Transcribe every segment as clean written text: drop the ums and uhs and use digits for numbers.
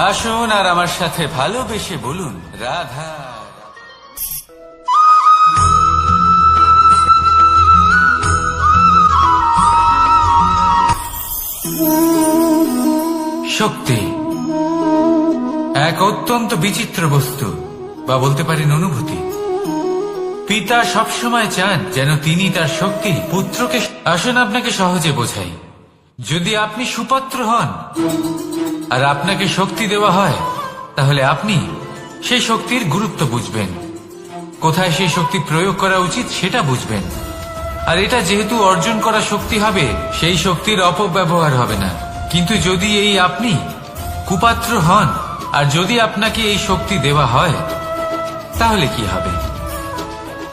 আসুন আর আমার সাথে ভালোবেসে বলুন রাধা। শক্তি এক অত্যন্ত বিচিত্র বস্তু, বা বলতে পারেন অনুভূতি। পিতা সবসময় চান যেন তিনি তার শক্তি পুত্রকে। আসুন আপনাকে সহজে বোঝাই। যদি আপনি সুপাত্র হন আর আপনাকে শক্তি দেওয়া হয়, তাহলে আপনি সেই শক্তির গুরুত্ব বুঝবেন, কোথায় সেই শক্তি প্রয়োগ করা উচিত সেটা বুঝবেন। আর এটা যেহেতু অর্জন করা শক্তি হবে, সেই শক্তির অপব্যবহার হবে না। কিন্তু যদি এই আপনি কুপাত্র হন আর যদি আপনাকে এই শক্তি দেওয়া হয়, তাহলে কি হবে?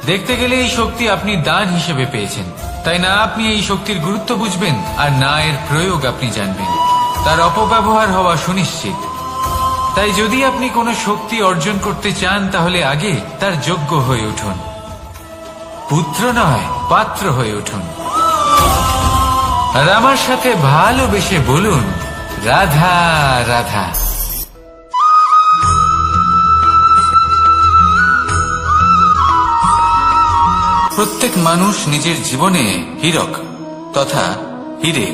দেখতে গেলে এই শক্তি আপনি দান হিসেবে পেয়েছেন, তাই না আপনি এই শক্তির গুরুত্ব বুঝবেন আর না এর প্রয়োগ আপনি জানবেন। তার অপব্যবহার হওয়া সুনিশ্চিত। তাই যদি আপনি কোনো শক্তি অর্জন করতে চান, তাহলে আগে তার যোগ্য হয়ে উঠুন। পুত্র নয়, পাত্র হয়ে উঠুন। আর আমার সাথে ভালোবেসে বলুন রাধা রাধা। প্রত্যেক মানুষ নিজের জীবনে হীরক তথা হীরে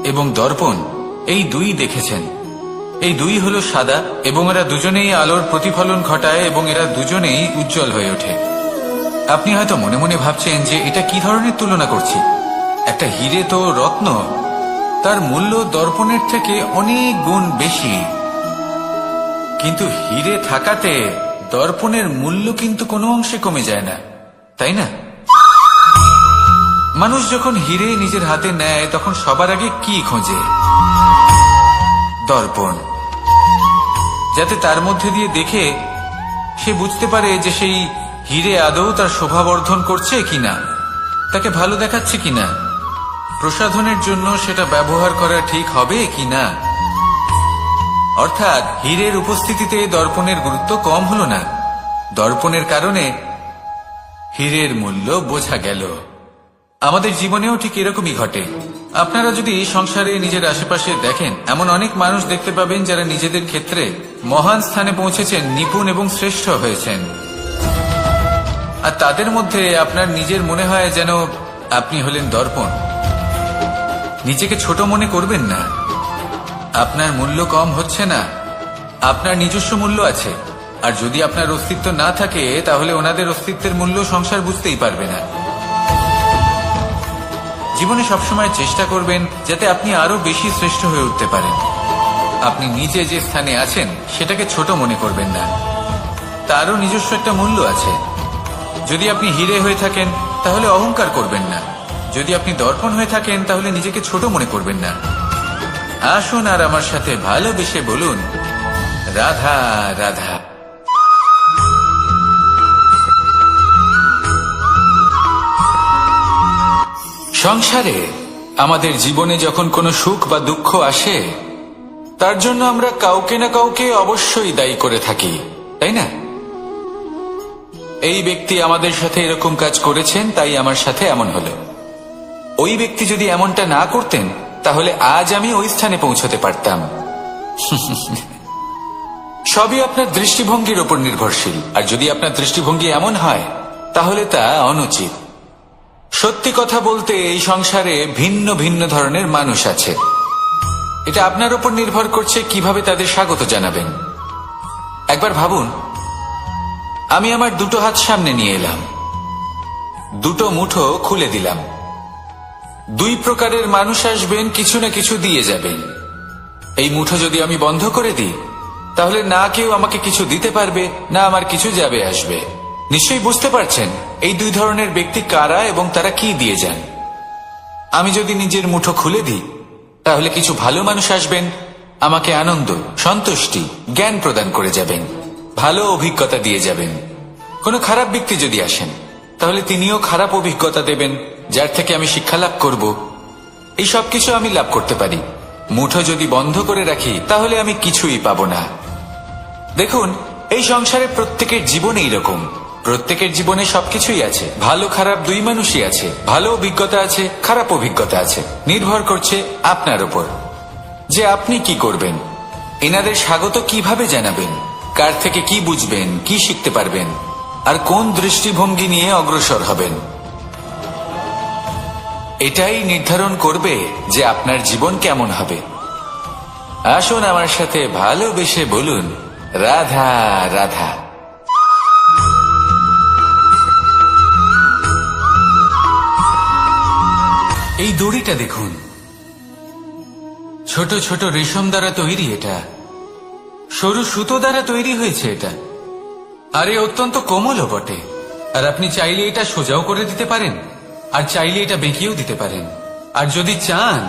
এবং দর্পণ এই দুই দেখেছেন। এই দুই হলো সাদা এবং এরা দুজনেই আলোর প্রতিফলন ঘটায় এবং এরা দুজনেই উজ্জ্বল হয়ে ওঠে। আপনি হয়তো মনে মনে ভাবছেন যে এটা কি ধরনের তুলনা করছি। একটা হীরে তো রত্ন, তার মূল্য দর্পণের থেকে অনেক গুণ বেশি। কিন্তু হীরে থাকাতে দর্পণের মূল্য কিন্তু কোনো অংশে কমে যায় না, তাই না? মানুষ যখন হীরে নিজের হাতে নেয়, তখন সবার আগে কি খোঁজে? দর্পণ, যাতে তার মধ্যে দিয়ে দেখে সে বুঝতে পারে যে সেই হীরে আদৌ তার শোভাবর্ধন করছে কিনা, তাকে ভালো দেখাচ্ছে কিনা, প্রসাধনের জন্য সেটা ব্যবহার করা ঠিক হবে কিনা। অর্থাৎ হীরের উপস্থিতিতে দর্পণের গুরুত্ব কম হলো না। দর্পণের কারণে হীরের মূল্য বোঝা গেল। আমাদের জীবনেও ঠিক এরকমই ঘটে। আপনারা যদি সংসারে নিজের আশেপাশে দেখেন, এমন অনেক মানুষ দেখতে পাবেন যারা নিজেদের ক্ষেত্রে মহান স্থানে পৌঁছেছেন, নিপুণ এবং শ্রেষ্ঠ হয়েছেন। আর তাদের মধ্যে আপনার নিজের মনে হয় যেন আপনি হলেন দর্পণ। নিজেকে ছোট মনে করবেন না। আপনার মূল্য কম হচ্ছে না, আপনার নিজস্ব মূল্য আছে। আর যদি আপনার অস্তিত্ব না থাকে, তাহলে ওনাদের অস্তিত্বের মূল্য সংসার বুঝতেই পারবে না। জীবনে সবসময় চেষ্টা করবেন যাতে আপনি আরো বেশি শ্রেষ্ঠ হয়ে উঠতে পারেন। আপনি নিজে যে স্থানে আছেন সেটাকে ছোট মনে করবেন না, তারও নিজস্ব একটা মূল্য আছে। যদি আপনি হীরে হয়ে থাকেন, তাহলে অহংকার করবেন না। যদি আপনি দর্পণ হয়ে থাকেন, তাহলে নিজেকে ছোট মনে করবেন না। আসুন আর আমার সাথে ভালোবেসে বলুন রাধা রাধা। সংসারে আমাদের জীবনে যখন কোনো সুখ বা দুঃখ আসে, তার জন্য আমরা কাউকে না কাউকে অবশ্যই দায়ী করে থাকি, তাই না? এই ব্যক্তি আমাদের সাথে এরকম কাজ করেছেন, তাই আমার সাথে এমন হলো। ওই ব্যক্তি যদি এমনটা না করতেন, তাহলে আজ আমি ওই স্থানে পৌঁছতে পারতাম। সবই আপনার দৃষ্টিভঙ্গির উপর নির্ভরশীল। আর যদি আপনার দৃষ্টিভঙ্গি এমন হয়, তাহলে তা অনুচিত। সত্যি কথা বলতে, এই সংসারে ভিন্ন ভিন্ন ধরনের মানুষ আছে। এটা আপনার উপর নির্ভর করছে কিভাবে তাদের স্বাগত জানাবেন। একবার ভাবুন, আমি আমার দুটো হাত সামনে নিয়ে এলাম, দুটো মুঠো খুলে দিলাম। দুই প্রকারের মানুষ আসবেন, কিছু না কিছু দিয়ে যাবেন। এই মুঠো যদি আমি বন্ধ করে দিই, তাহলে না কেউ আমাকে কিছু দিতে পারবে, না আমার কিছু যাবে আসবে। নিশ্চয়ই বুঝতে পারছেন এই দুই ধরনের ব্যক্তি কারা এবং তারা কি দিয়ে যান। আমি যদি নিজের মুঠো খুলে দিই, তাহলে কিছু ভালো মানুষ আসবেন, আমাকে আনন্দ, সন্তুষ্টি, জ্ঞান প্রদান করে যাবেন, ভালো অভিজ্ঞতা দিয়ে যাবেন। কোনো খারাপ ব্যক্তি যদি আসেন, তাহলে তিনিও খারাপ অভিজ্ঞতা দেবেন, যার থেকে আমি শিক্ষা লাভ করব। এই সব কিছু আমি লাভ করতে পারি। মুঠো যদি বন্ধ করে রাখি, তাহলে আমি কিছুই পাবো না। দেখুন, এই সংসারে প্রত্যেকের জীবনে এইরকম। প্রত্যেকের জীবনে সবকিছুই আছে, ভালো খারাপ দুই মানুষই আছে। ভালো অভিজ্ঞতা আছে, খারাপ অভিজ্ঞতা আছে। নির্ভর করছে আপনার উপর যে আপনি কি করবেন। এনাদের স্বাগত কিভাবে জানাবেন, কার থেকে কি বুঝবেন, কি শিখতে পারবেন, আর কোন দৃষ্টিভঙ্গি নিয়ে অগ্রসর হবেন, এটাই নির্ধারণ করবে যে আপনার জীবন কেমন হবে। আসুন আমার সাথে ভালোবেসে বলুন, রাধা রাধা। এই দড়িটা দেখুন, ছোট ছোট রেশম দ্বারা তৈরি, এটা সরু সুতো দ্বারা তৈরি হয়েছে এটা, আর এ অত্যন্ত কোমলও বটে। আর আপনি চাইলে এটা সোজাও করে দিতে পারেন, আর চাইলে এটা বেঁকিয়েও দিতে পারেন, আর যদি চান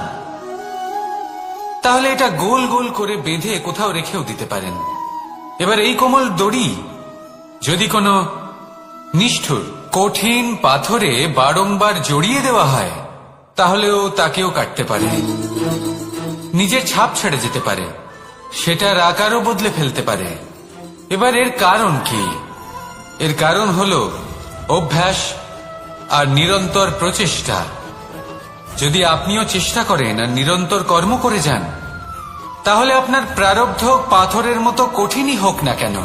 তাহলে এটা গোল গোল করে বেঁধে কোথাও রেখেও দিতে পারেন। এবার এই কোমল দড়ি যদি কোনো নিষ্ঠুর কঠিন পাথরে বারংবার জড়িয়ে দেওয়া হয়, তাহলেও তাকেও কাটতে পারে, নিজের ছাপ ছেড়ে যেতে পারে, সেটার আকারও বদলে ফেলতে পারে। এবার এর কারণ কি? এর কারণ হলো অভ্যাস আর নিরন্তর প্রচেষ্টা। যদি আপনিও চেষ্টা করেন আর নিরন্তর কর্ম করে যান, তাহলে আপনার প্রারব্ধ পাথরের মতো কঠিনই হোক না কেন,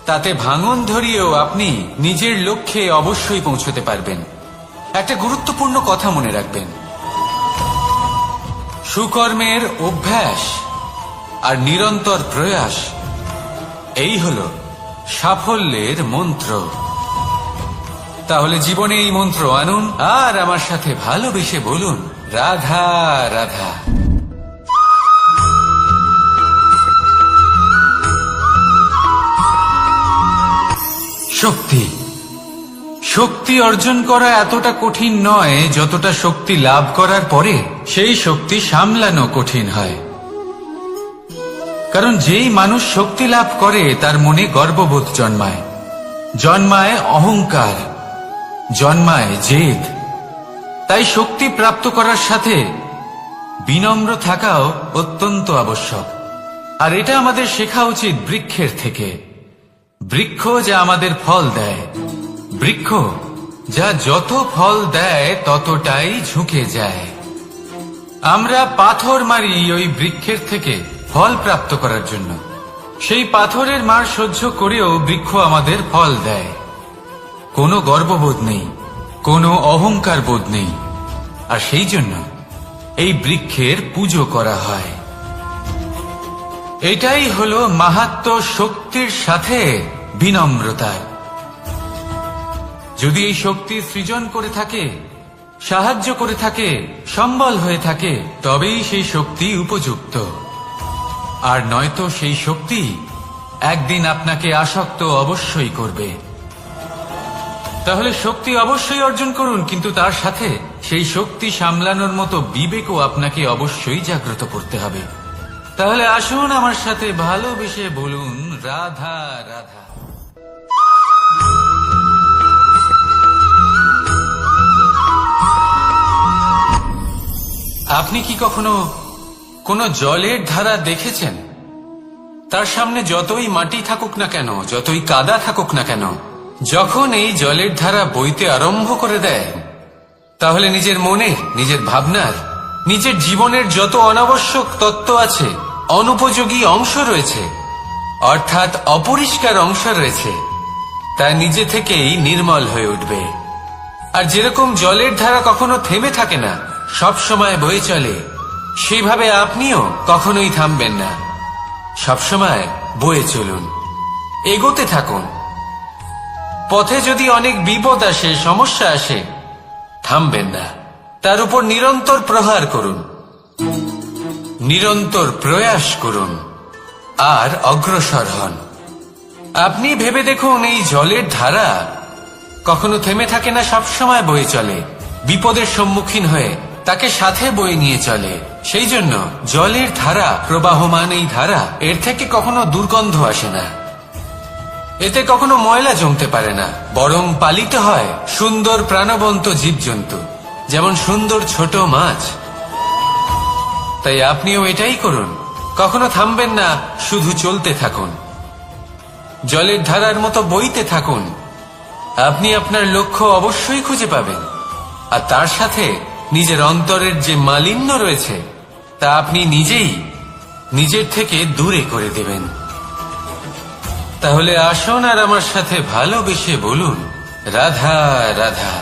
তাতে ভাঙন ধরিয়েও আপনি নিজের লক্ষ্যে অবশ্যই পৌঁছতে পারবেন। একটা গুরুত্বপূর্ণ কথা মনে রাখবেন, সুকর্মের অভ্যাস আর নিরন্তর প্রয়াস, এই হলো সাফল্যের মন্ত্র। তাহলে জীবনে এই মন্ত্র আনুন আর আমার সাথে ভালোবেসে বলুন, রাধা রাধা। শক্তি, শক্তি অর্জন করা এতটা কঠিন নয় যতটা শক্তি লাভ করার পরে সেই শক্তি সামলানো কঠিন হয়। কারণ যেই মানুষ শক্তি লাভ করে তার মনে গর্ববোধ জন্মায়, জন্মায় অহংকার, জন্মায় জেদ। তাই শক্তি প্রাপ্ত করার সাথে বিনম্র থাকাও অত্যন্ত আবশ্যক। আর এটা আমাদের শেখা উচিত বৃক্ষের থেকে। বৃক্ষ যা আমাদের ফল দেয়, বৃক্ষ যা যত ফল দেয় ততটাই ঝুঁকে যায়। আমরা পাথর মারি ওই বৃক্ষের থেকে ফল প্রাপ্ত করার জন্য। সেই পাথরের মার সহ্য করেও বৃক্ষ আমাদের ফল দেয়। কোনো গর্ববোধ নেই, কোনো অহংকার বোধ নেই, আর সেই জন্য এই বৃক্ষের পুজো করা হয়। এটাই হলো মাহাত্ম্য শক্তির সাথে বিনম্রতার। যদি এই শক্তি সৃজন করে থাকে, সাহায্য করে থাকে, সম্বল হয়ে থাকে, তবেই সেই শক্তি উপযুক্ত। আর নয়তো সেই শক্তি একদিন আপনাকে আসক্ত অবশ্যই করবে। তাহলে শক্তি অবশ্যই অর্জন করুন, কিন্তু তার সাথে সেই শক্তি সামলানোর মতো বিবেকও আপনাকে অবশ্যই জাগ্রত করতে হবে। তাহলে আসুন আমার সাথে ভালোবেসে বলুন, রাধা রাধা। আপনি কি কখনো কোনো জলের ধারা দেখেছেন? তার সামনে যতই মাটি থাকুক না কেন, যতই কাদা থাকুক না কেন, যখন এই জলের ধারা বইতে আরম্ভ করে দেয়, তাহলে নিজের মনে, নিজের ভাবনার, নিজের জীবনের যত অনাবশ্যক তত্ত্ব আছে, অনুপযোগী অংশ রয়েছে, অর্থাৎ অপরিষ্কার অংশ রয়েছে, তা নিজে থেকেই নির্মল হয়ে উঠবে। আর যেরকম জলের ধারা কখনো থেমে থাকে না, সব সময় বয়ে চলে, সেইভাবে আপনিও কখনোই থামবেন না। সবসময় বয়ে চলুন, এগোতে থাকুন। পথে যদি অনেক বিপদ আসে, সমস্যা আসে, থামবেন না, তার উপর নিরন্তর প্রহার করুন, নিরন্তর প্রয়াস করুন, আর অগ্রসর হন। আপনি ভেবে দেখুন, এই জলের ধারা কখনো থেমে থাকে না, সবসময় বয়ে চলে, বিপদের সম্মুখীন হয়ে তাকে সাথে বয়ে নিয়ে চলে। সেই জন্য জলের ধারা, প্রবাহমান এই ধারা, এর থেকে কখনো দুর্গন্ধ আসে না, এতে কখনো ময়লা জমতে পারে না, বরং পালিত হয় সুন্দর প্রাণবন্ত জীবজন্তু, যেমন সুন্দর ছোট মাছ। তাই আপনিও এটাই করুন, কখনো থামবেন না, শুধু চলতে থাকুন, জলের ধারার মতো বইতে থাকুন। আপনি আপনার লক্ষ্য অবশ্যই খুঁজে পাবেন, আর তার সাথে নিজের অন্তরের যে মালিন্য রয়েছে তা আপনি নিজেই নিজের থেকে দূরে করে দেবেন। তাহলে আসুন আর আমার সাথে ভালোবেসে বলুন, রাধা রাধা।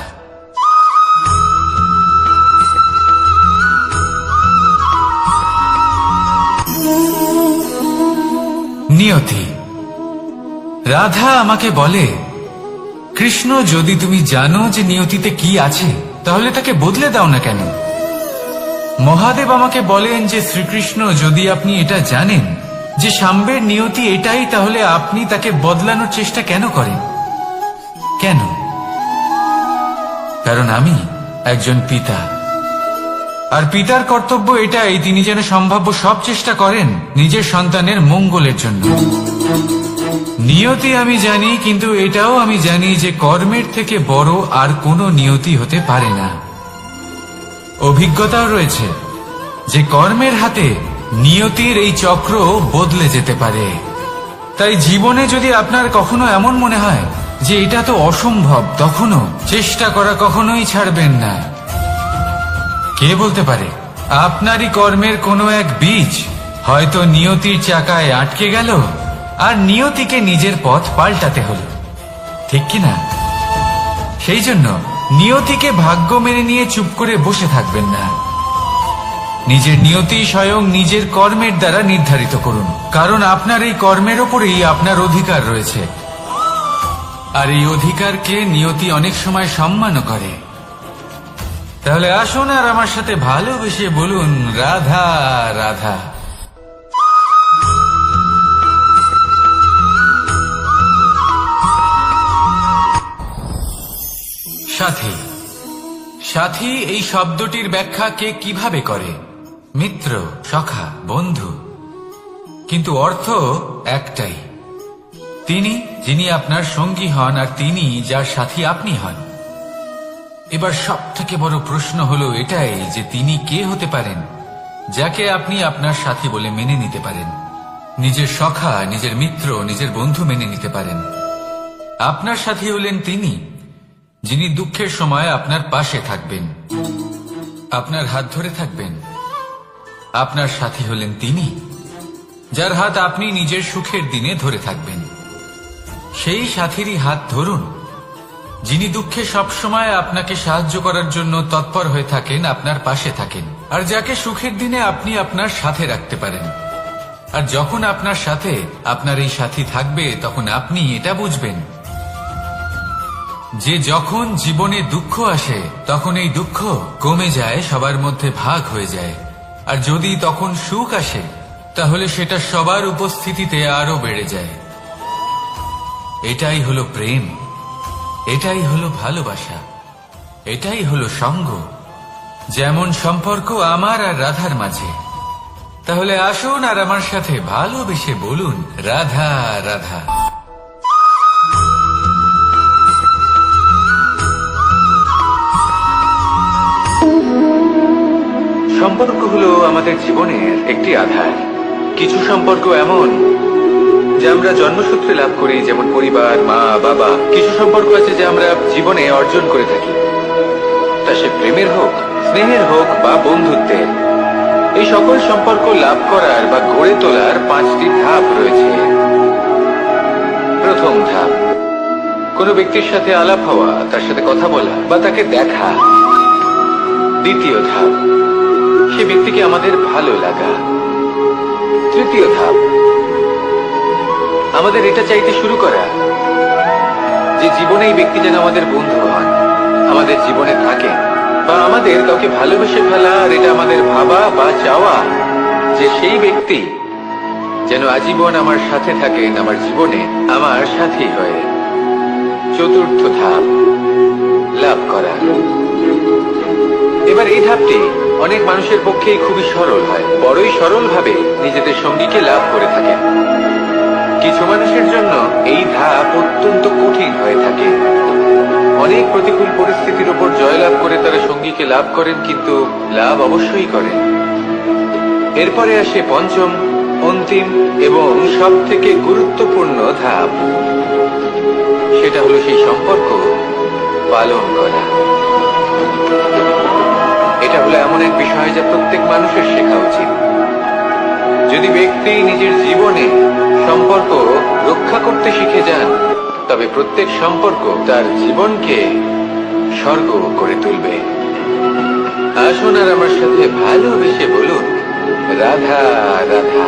নিয়তি। রাধা আমাকে বলে, কৃষ্ণ, যদি তুমি জানো যে নিয়তিতে কি আছে, তাহলে তাকে বদলে দাও না কেন? মহাদেব আমাকে বলেন যে শ্রীকৃষ্ণ, যদি আপনি এটা জানেন যে সাম্বের নিয়তি এটাই, তাহলে আপনি তাকে বদলানোর চেষ্টা কেন করেন? কেন? কারণ আমি একজন পিতা, আর পিতার কর্তব্য এটাই, তিনি যেন সম্ভাব্য সব চেষ্টা করেন নিজের সন্তানের মঙ্গলের জন্য। নিয়তি আমি জানি, কিন্তু এটাও আমি জানি যে কর্মের থেকে বড় আর কোনো নিয়তি হতে পারে না। অভিজ্ঞতাও রয়েছে যে কর্মের হাতে নিয়তির এই চক্র বদলে যেতে পারে। তাই জীবনে যদি আপনার কখনো এমন মনে হয় যে এটা তো অসম্ভব, তখনও চেষ্টা করা কখনোই ছাড়বেন না। কে বলতে পারে আপনারই কর্মের কোনো এক বীজ হয়তো নিয়তির চাকায় আটকে গেল, আর নিয়তিকে নিজের পথ পাল্টাতে হলো, ঠিক কিনা? সেই জন্য নিয়তিকে ভাগ্য মেনে নিয়ে চুপ করে বসে থাকবেন না। নিজের নিয়তি স্বয়ং নিজের কর্মের দ্বারা নির্ধারিত করুন, কারণ আপনার এই কর্মের ওপরেই আপনার অধিকার রয়েছে, আর এই অধিকারকে নিয়তি অনেক সময় সম্মানও করে। তাহলে আসুন আর আমার সাথে ভালোবেসে বলুন, রাধা রাধা। সাথী। সাথী এই শব্দটির ব্যাখ্যা কে কিভাবে করে? মিত্র, সখা, বন্ধু। কিন্তু অর্থ একটাই, তিনি যিনি আপনার সঙ্গী হন, আর তিনি যার সাথী আপনি হন। এবার সব থেকে বড় প্রশ্ন হলো এটাই যে তিনি কে হতে পারেন যাকে আপনি আপনার সাথী বলে মেনে নিতে পারেন, নিজের সখা, নিজের মিত্র, নিজের বন্ধু মেনে নিতে পারেন। আপনার সাথী হলেন তিনি যিনি দুঃখের সময় আপনার পাশে থাকবেন, আপনার হাত ধরে থাকবেন। আপনার সাথী হলেন তিনি যার হাত আপনি নিজের সুখের দিনে ধরে থাকবেন। সেই সাথীরই হাত ধরুন যিনি দুঃখে সবসময় আপনাকে সাহায্য করার জন্য তৎপর হয়ে থাকেন, আপনার পাশে থাকেন, আর যাকে সুখের দিনে আপনি আপনার সাথে রাখতে পারেন। আর যখন আপনার সাথে আপনার এই সাথী থাকবে, তখন আপনি এটা বুঝবেন যে যখন জীবনে দুঃখ আসে, তখন এই দুঃখ কমে যায়, সবার মধ্যে ভাগ হয়ে যায়। আর যদি তখন সুখ আসে, তাহলে সেটা সবার উপস্থিতিতে আরো বেড়ে যায়। এটাই হলো প্রেম, এটাই হলো ভালোবাসা, এটাই হলো সঙ্গ, যেমন সম্পর্ক আমার আর রাধার মাঝে। তাহলে আসুন আর আমার সাথে ভালোবেসে বলুন, রাধা রাধা। সম্পর্ক হলো আমাদের জীবনের একটি আধার। কিছু সম্পর্ক এমন যা আমরা জন্মসূত্রে লাভ করি, যেমন পরিবার, মা, বাবা। কিছু সম্পর্ক আছে যা আমরা জীবনে অর্জন করে থাকি, তা সে প্রেমের হোক, স্নেহের হোক বা বন্ধুত্বের। এই সকল সম্পর্ক লাভ করার বা গড়ে তোলার 5টি ধাপ রয়েছে। প্রথম ধাপ, কোনো ব্যক্তির সাথে আলাপ হওয়া, তার সাথে কথা বলা বা তাকে দেখা। দ্বিতীয় ধাপ, সে ব্যক্তিকে আমাদের ভালো লাগা। তৃতীয় ধাপ, আমাদের এটা চাইতে শুরু করা যে জীবনে এই ব্যক্তি যেন আমাদের বন্ধু হন, আমাদের জীবনে থাকে, বা আমাদের কাউকে ভালোবেসে ফেলা, আর এটা আমাদের ভাবা বা চাওয়া যে সেই ব্যক্তি যেন আজীবন আমার সাথে থাকেন, আমার জীবনে আমার সাথী হয়ে। চতুর্থ ধাপ, লাভ করা। এবার এই ধাপটি অনেক মানুষের পক্ষেই খুবই সরল হয়, বড়ই সরল ভাবে নিজেদের সঙ্গীকে লাভ করে থাকেন। কিছু মানুষের জন্য এই ধাপ অত্যন্ত কঠিন হয়ে থাকে। অনেক প্রতিকূল পরিস্থিতির উপর জয়লাভ করে তারা সঙ্গীকে লাভ করেন, কিন্তু লাভ অবশ্যই করেন। এরপরে আসে পঞ্চম, অন্তিম এবং সব থেকে গুরুত্বপূর্ণ ধাপ। সেটা হলো সেই সম্পর্ক পালন করা। এটা হলো এমন এক বিষয় যা প্রত্যেক মানুষের শেখা উচিত। যদি ব্যক্তি নিজের জীবনে সম্পর্ক রক্ষা করতে শিখে যান, তবে প্রত্যেক সম্পর্ক তার জীবনকে স্বর্গ করে তুলবে। আসুন আর আমার সাথে ভালোবেসে বলুন, রাধা রাধা।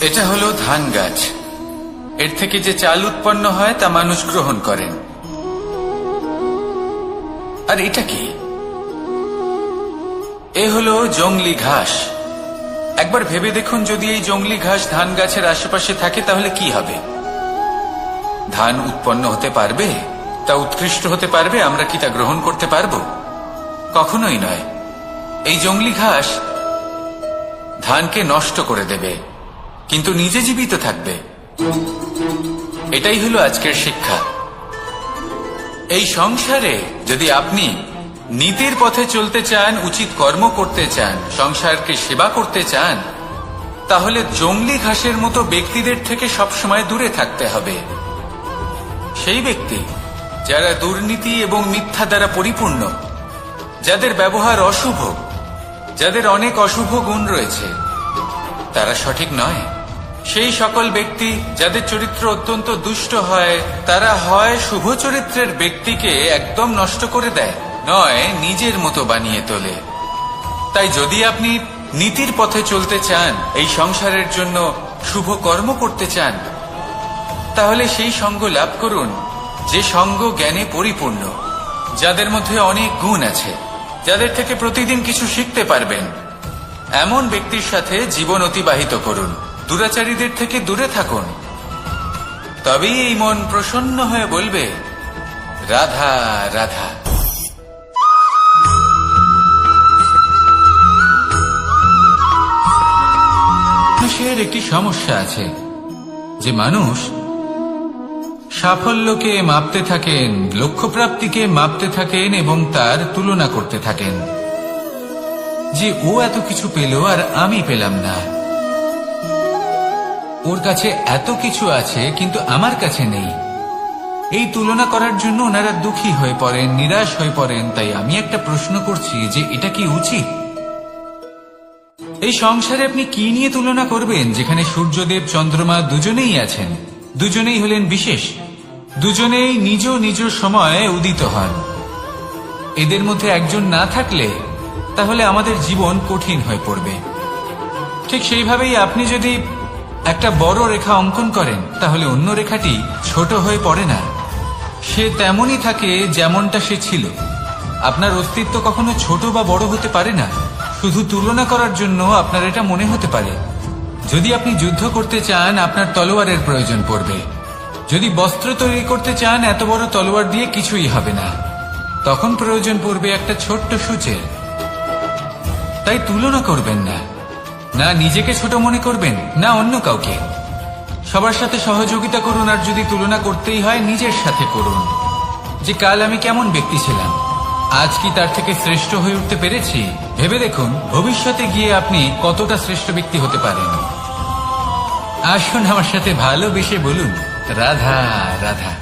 এটা হলো ধান গাছ। এর থেকে যে চাল উৎপন্ন হয় তা মানুষ গ্রহণ করেন। আর এটা কি? এ হলো জংলি ঘাস। একবার ভেবে দেখুন, যদি এই জংলি ঘাস ধান গাছের আশেপাশে থাকে তাহলে কি হবে? ধান উৎপন্ন হতে পারবে? তা উৎকৃষ্ট হতে পারবে? আমরা কি তা গ্রহণ করতে পারবো? কখনোই নয়। এই জংলি ঘাস ধানকে নষ্ট করে দেবে, কিন্তু নিজে জীবিত থাকবে। এটাই হলো আজকের শিক্ষা। এই সংসারে যদি আপনি নীতির পথে চলতে চান, উচিত কর্ম করতে চান, সংসারকে সেবা করতে চান, তাহলে জংলি ঘাসের মতো ব্যক্তিদের থেকে সবসময় দূরে থাকতে হবে। সেই ব্যক্তি যারা দুর্নীতি এবং মিথ্যা দ্বারা পরিপূর্ণ, যাদের ব্যবহার অশুভ, যাদের অনেক অশুভ গুণ রয়েছে, তারা সঠিক নয়। সেই সকল ব্যক্তি যাদের চরিত্র অত্যন্ত দুষ্ট হয়, তারা হয় শুভ চরিত্রের ব্যক্তিকে একদম নষ্ট করে দেয়, নয় নিজের মতো বানিয়ে তোলে। তাই যদি আপনি নীতির পথে চলতে চান, এই সংসারের জন্য শুভ কর্ম করতে চান, তাহলে সেই সঙ্গ লাভ করুন যে সঙ্গ জ্ঞানে পরিপূর্ণ, যাদের মধ্যে অনেক গুণ আছে, যাদের থেকে প্রতিদিন কিছু শিখতে পারবেন। এমন ব্যক্তির সাথে জীবন অতিবাহিত করুন। দুরাচারীদের থেকে দূরে থাকুন। তবেই এই মন প্রসন্ন হয়ে বলবে, রাধা রাধা। মানুষের একটি সমস্যা আছে যে মানুষ সাফল্যকে মাপতে থাকেন, লক্ষ্যপ্রাপ্তিকে মাপতে থাকেন এবং তার তুলনা করতে থাকেন যে ও এত কিছু পেল আর আমি পেলাম না, ওর কাছে এত কিছু আছে কিন্তু আমার কাছে নেই। এই তুলনা করার জন্য ওনারা দুঃখী হয়ে পড়েন, নিরাশ হয়ে পড়েন। তাই আমি একটা প্রশ্ন করছি যে এটা কি উচিত? এই সংসারে আপনি কি নিয়ে তুলনা করবেন, যেখানে সূর্যদেব চন্দ্রমা দুজনেই আছেন, দুজনেই হলেন বিশেষ, দুজনেই নিজ নিজ সময়ে উদিত হন। এদের মধ্যে একজন না থাকলে তাহলে আমাদের জীবন কঠিন হয়ে পড়বে। ঠিক সেইভাবেই আপনি যদি একটা বড় রেখা অঙ্কন করেন, তাহলে অন্য রেখাটি ছোট হয়ে পড়ে না, সে তেমনই থাকে যেমনটা সে ছিল। আপনার অস্তিত্ব কখনো ছোট বা বড় হতে পারে না। শুধু তুলনা করার জন্য আপনার এটা মনে হতে পারে। যদি আপনি যুদ্ধ করতে চান, আপনার তলোয়ারের প্রয়োজন পড়বে। যদি বস্ত্র তৈরি করতে চান, এত বড় তলোয়ার দিয়ে কিছুই হবে না, তখন প্রয়োজন পড়বে একটা ছোট্ট সূচের। তাই তুলনা করবেন না, না নিজেকে ছোট মনে করবেন, না অন্য কাউকে। সবার সাথে সহযোগিতা করুন, আর যদি তুলনা করতেই হয় নিজের সাথে করুন, যে কাল আমি কেমন ব্যক্তি ছিলাম, আজ কি তার থেকে শ্রেষ্ঠ হয়ে উঠতে পেরেছি। ভেবে দেখুন ভবিষ্যতে গিয়ে আপনি কতটা শ্রেষ্ঠ ব্যক্তি হতে পারেন। আসুন আমার সাথে ভালোবেসে বলুন, রাধা রাধা।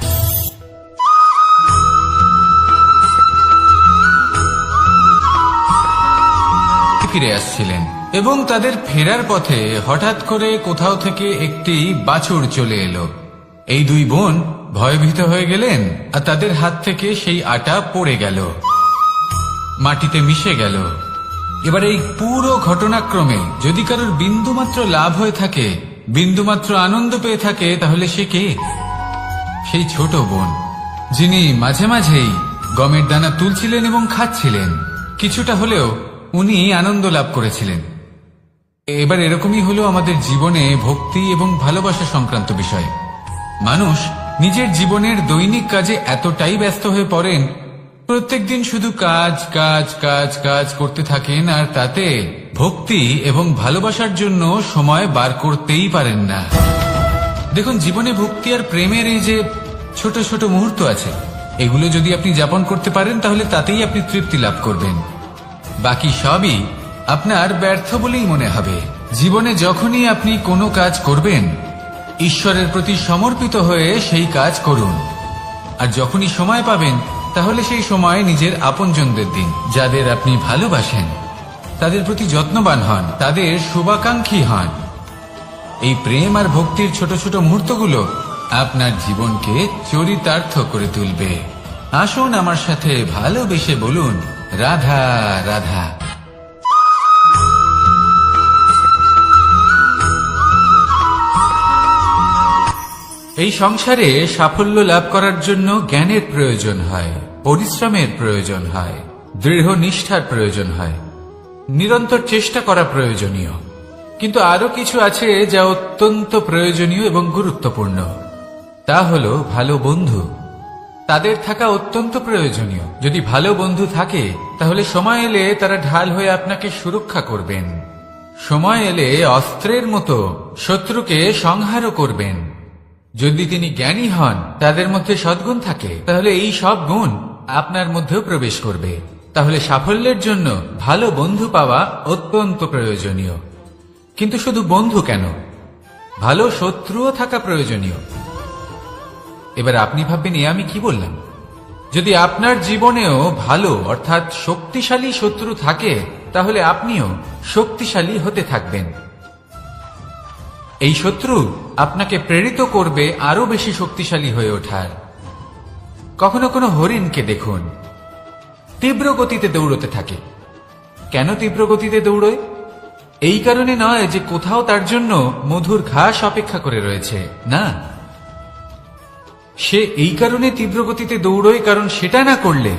ফিরে আসছিলেন এবং তাদের ফেরার পথে হঠাৎ করে কোথাও থেকে একটি বাছুর চলে এলো। এই দুই বোন ভয়ভীত হয়ে গেলেন, আর তাদের হাত থেকে সেই আটা পড়ে গেল, মাটিতে মিশে গেল। এবার এই পুরো ঘটনাক্রমে যদি কারোর বিন্দুমাত্র লাভ হয়ে থাকে, বিন্দুমাত্র আনন্দ পেয়ে থাকে, তাহলে সে কে? সেই ছোট বোন, যিনি মাঝে মাঝেই গমের দানা তুলছিলেন এবং খাচ্ছিলেন। কিছুটা হলেও উনি আনন্দ লাভ করেছিলেন। এবার এরকমই হলো আমাদের জীবনে ভক্তি এবং ভালোবাসা সংক্রান্ত বিষয়। মানুষ নিজের জীবনের দৈনিক কাজে এতটাই ব্যস্ত হয়ে পড়েন, প্রত্যেকদিন শুধু কাজ কাজ কাজ কাজ করতে থাকেন, আর তাতে ভক্তি এবং ভালোবাসার জন্য সময় বার করতেই পারেন না। দেখুন, জীবনে ভক্তি আর প্রেমের এই যে ছোট ছোট মুহূর্ত আছে, এগুলো যদি আপনি যাপন করতে পারেন, তাহলে তাতেই আপনি তৃপ্তি লাভ করবেন। বাকি সবই আপনার ব্যর্থ বলেই মনে হবে। জীবনে যখনই আপনি কোনো কাজ করবেন, ঈশ্বরের প্রতি সমর্পিত হয়ে সেই কাজ করুন। আর যখনই সময় পাবেন, তাহলে সেই সময় নিজের আপনজনদের দিন। যাদের আপনি ভালোবাসেন তাদের প্রতি যত্নবান হন, তাদের শুভাকাঙ্ক্ষী হন। এই প্রেম আর ভক্তির ছোট ছোট মুহূর্তগুলো আপনার জীবনকে চরিতার্থ করে তুলবে। আসুন আমার সাথে ভালোবেসে বলুন, রাধা রাধা। এই সংসারে সাফল্য লাভ করার জন্য জ্ঞানের প্রয়োজন হয়, পরিশ্রমের প্রয়োজন হয়, দৃঢ় নিষ্ঠার প্রয়োজন হয়, নিরন্তর চেষ্টা করা প্রয়োজনীয়। কিন্তু আরো কিছু আছে যা অত্যন্ত প্রয়োজনীয় এবং গুরুত্বপূর্ণ। তা হলো ভালো বন্ধু। তাদের থাকা অত্যন্ত প্রয়োজনীয়। যদি ভালো বন্ধু থাকে তাহলে সময় এলে তারা ঢাল হয়ে আপনাকে সুরক্ষা করবেন। সময় এলে অস্ত্রের মতো শত্রুকে সংহারও করবেন। যদি তিনি জ্ঞানী হন, তাদের মধ্যে সদ্গুণ থাকে, তাহলে এই সব গুণ আপনার মধ্যেও প্রবেশ করবে। তাহলে সাফল্যের জন্য ভালো বন্ধু পাওয়া অত্যন্ত প্রয়োজনীয়। কিন্তু শুধু বন্ধু কেন, ভালো শত্রুও থাকা প্রয়োজনীয়। এবার আপনি ভাববেন, আমি কি বললাম? যদি আপনার জীবনেও ভালো অর্থাৎ শক্তিশালী শত্রু থাকে, তাহলে আপনিও শক্তিশালী হতে থাকবেন। এই শত্রু আপনাকে প্রেরিত করবে আরো বেশি শক্তিশালী হয়ে ওঠার। কখনো কোনো হরিণকে দেখুন, তীব্র গতিতে দৌড়তে থাকে। কেন তীব্র গতিতে দৌড়য়? এই কারণে নয় যে কোথাও তার জন্য মধুর ঘাস অপেক্ষা করে রয়েছে, না। সে এই কারণে তীব্র গতিতে দৌড়য় কারণ সেটা না করলে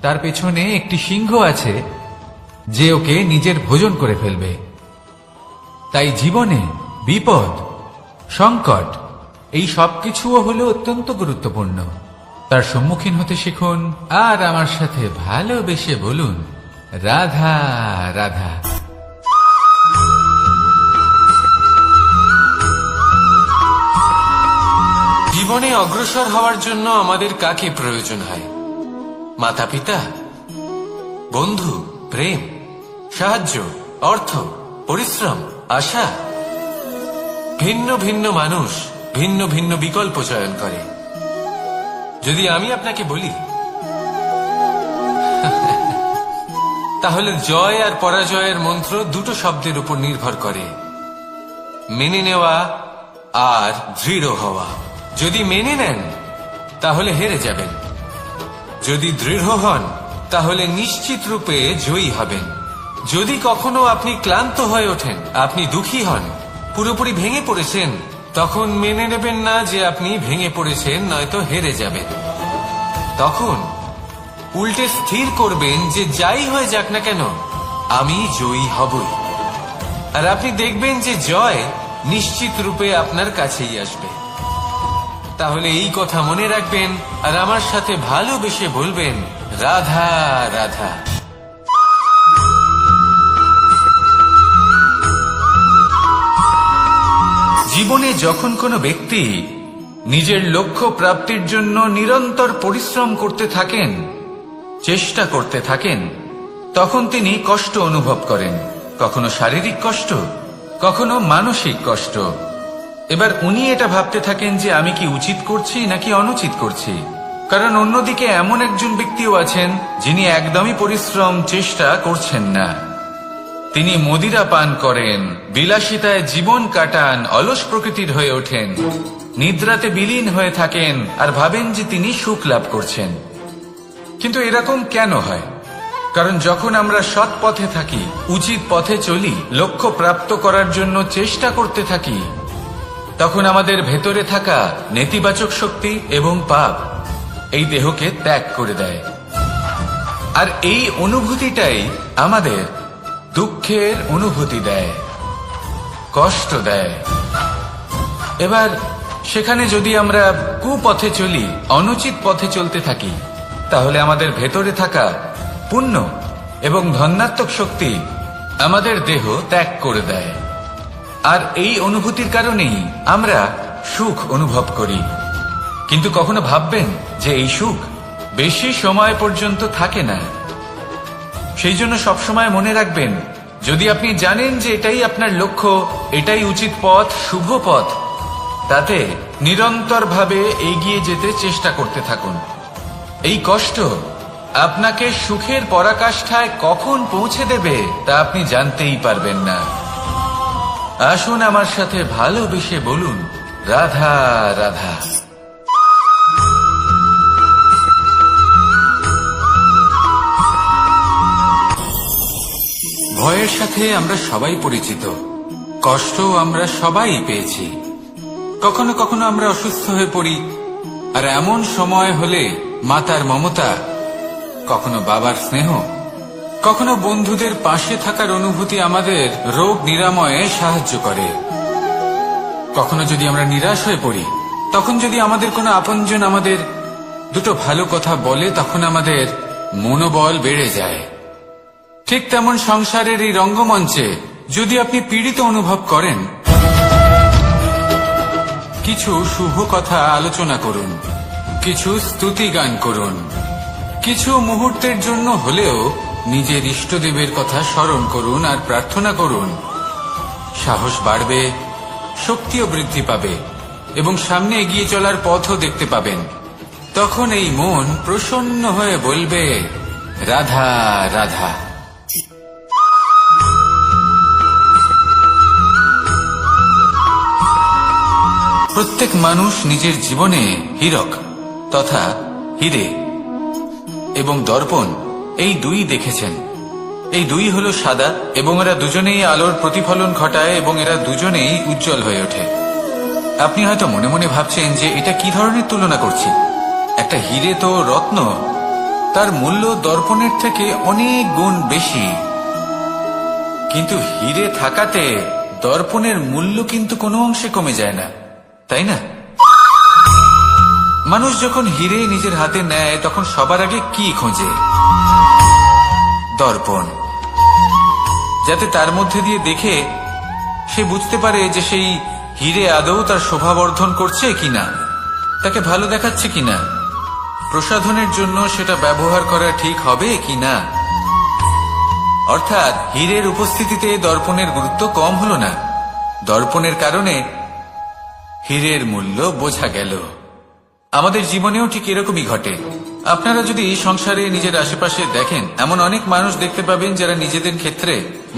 তার পেছনে একটি সিংহ আছে যে ওকে নিজের ভোজন করে ফেলবে। তাই জীবনে বিপদ, সংকট এই সবকিছুও হলো অত্যন্ত গুরুত্বপূর্ণ। তার সম্মুখীন হতে শিখুন আর আমার সাথে ভালোবেসে বলুন, রাধা রাধা। জীবনে অগ্রসর হওয়ার জন্য আমাদের কাকে প্রয়োজন হয়? মাতা পিতা, বন্ধু, প্রেম, সাহায্য, অর্থ, পরিশ্রম, আশা। ভিন্ন ভিন্ন মানুষ ভিন্ন ভিন্ন বিকল্প চয়ন করে। যদি আমি আপনাকে বলি তাহলে জয় আর পরাজয়ের মন্ত্র দুটো শব্দের উপর নির্ভর করে, মেনে নেওয়া আর দৃঢ় হওয়া। যদি মেনে নেন তাহলে হেরে যাবেন, যদি দৃঢ় হন তাহলে নিশ্চিত রূপে জয়ী হবেন। যদি কখনো আপনি ক্লান্ত হয়ে ওঠেন, আপনি দুঃখী হন, পুরোপুরি ভেঙে পড়েছেন, তখন মেনে নেবেন না যে আপনি ভেঙে পড়েছেন, নয়তো হেরে যাবেন। তখন উল্টে স্থির করবেন যে যাই হয়ে যাক না কেন আমি জয়ী হবই। আর আপনি দেখবেন যে জয় নিশ্চিত রূপে আপনার কাছেই আসবে। তাহলে এই কথা মনে রাখবেন আর আমার সাথে ভালোবেসে বলবেন, রাধা রাধা। জীবনে যখন কোনো ব্যক্তি নিজের লক্ষ্য প্রাপ্তির জন্য নিরন্তর পরিশ্রম করতে থাকেন, চেষ্টা করতে থাকেন, তখন তিনি কষ্ট অনুভব করেন। কখনো শারীরিক কষ্ট, কখনো মানসিক কষ্ট। এবার উনি এটা ভাবতে থাকেন যে আমি কি উচিত করছি নাকি অনুচিত করছি। কারণ অন্যদিকে এমন একজন ব্যক্তিও আছেন যিনি একদমই পরিশ্রম চেষ্টা করছেন না। তিনি মদিরা পান করেন, বিলাসিতায় জীবন কাটান, অলস প্রকৃতির হয়ে ওঠেন, নিদ্রাতে বিলীন হয়ে থাকেন আর ভাবেন যে তিনি সুখ লাভ করছেন। কিন্তু এরকম কেন হয়? কারণ যখন আমরা সৎ পথে থাকি, উচিত পথে চলি, লক্ষ্য প্রাপ্ত করার জন্য চেষ্টা করতে থাকি, তখন আমাদের ভেতরে থাকা নেতিবাচক শক্তি এবং পাপ এই দেহকে ত্যাগ করে দেয়। আর এই অনুভূতিটাই আমাদের দুঃখের অনুভূতি দেয়, কষ্ট দেয়। এবার সেখানে যদি আমরা কুপথে চলি, অনুচিত পথে চলতে থাকি, তাহলে আমাদের ভেতরে থাকা পুণ্য এবং ধনাত্মক শক্তি আমাদের দেহ ত্যাগ করে দেয়। আর এই অনুভূতির কারণেই আমরা সুখ অনুভব করি। কিন্তু কখনো ভাববেন যে এই সুখ বেশি সময় পর্যন্ত থাকে না। সেই জন্য সবসময় মনে রাখবেন, যদি আপনি জানেন যে এটাই আপনার লক্ষ্য, এটাই উচিত পথ, শুভ পথ, তাতে নিরন্তরভাবে এগিয়ে যেতে চেষ্টা করতে থাকুন এই কষ্ট আপনাকে সুখের পরাকাষ্ঠায় কখন পৌঁছে দেবে তা আপনি জানতেই পারবেন না। আসুন আমার সাথে ভালোবেসে বলুন, রাধা রাধা। ভয়ের সাথে আমরা সবাই পরিচিত, কষ্ট আমরা সবাই পেয়েছি। কখনো কখনো আমরা অসুস্থ হয়ে পড়ি, আর এমন সময় হলে মাতার মমতা, কখনো বাবার স্নেহ, কখনো বন্ধুদের পাশে থাকার অনুভূতি আমাদের রোগ নিরাময়ে সাহায্য করে। কখনো যদি আমরা নিরাশ হয়ে পড়ি, তখন যদি আমাদের কোনো আপনজন আমাদের দুটো ভালো কথা বলে, তখন আমাদের মনোবল বেড়ে যায়। ঠিক তেমন সংসারের এই রঙ্গমঞ্চে যদি আপনি পীড়িত অনুভব করেন, কিছু শুভ কথা আলোচনা করুন, কিছু স্তুতি গান করুন, কিছু মুহূর্তের জন্য হলেও নিজের ইষ্টদেবের কথা স্মরণ করুন আর প্রার্থনা করুন। সাহস বাড়বে, শক্তিও বৃদ্ধি পাবে এবং সামনে এগিয়ে চলার পথও দেখতে পাবেন। তখন এই মন প্রসন্ন হয়ে বলবে, রাধা রাধা। প্রত্যেক মানুষ নিজের জীবনে হীরক তথা হীরে এবং দর্পণ এই দুই দেখেছেন। এই দুই হলো সাদা এবং এরা দুজনেই আলোর প্রতিফলন ঘটায় এবং এরা দুজনেই উজ্জ্বল হয়ে ওঠে। আপনি হয়তো মনে মনে ভাবছেন যে এটা কি ধরনের তুলনা করছি। একটা হীরে তো রত্ন, তার মূল্য দর্পণের থেকে অনেক গুণ বেশি। কিন্তু হীরে থাকাতে দর্পণের মূল্য কিন্তু কোনো অংশে কমে যায় না, তাই না? মানুষ যখন হীরে নিজের হাতে নেয় তখন সবার আগে কি খোঁজে? দর্পণ, যাতে তার মধ্যে দিয়ে দেখে সে বুঝতে পারে যে সেই হীরে আদৌ তার শোভাবর্ধন করছে কিনা, তাকে ভালো দেখাচ্ছে কিনা, প্রসাধনের জন্য সেটা ব্যবহার করা ঠিক হবে কিনা। অর্থাৎ হীরের উপস্থিতিতে দর্পণের গুরুত্ব কম হলো না, দর্পণের কারণে হীরের মূল্য বোঝা গেল। আমাদের জীবনেও ঠিক এরকমই ঘটে। আপনারা যদি সংসারে নিজের আশেপাশে দেখেন, এমন অনেক মানুষ দেখতে পাবেন যারা নিজেদের ক্ষেত্রে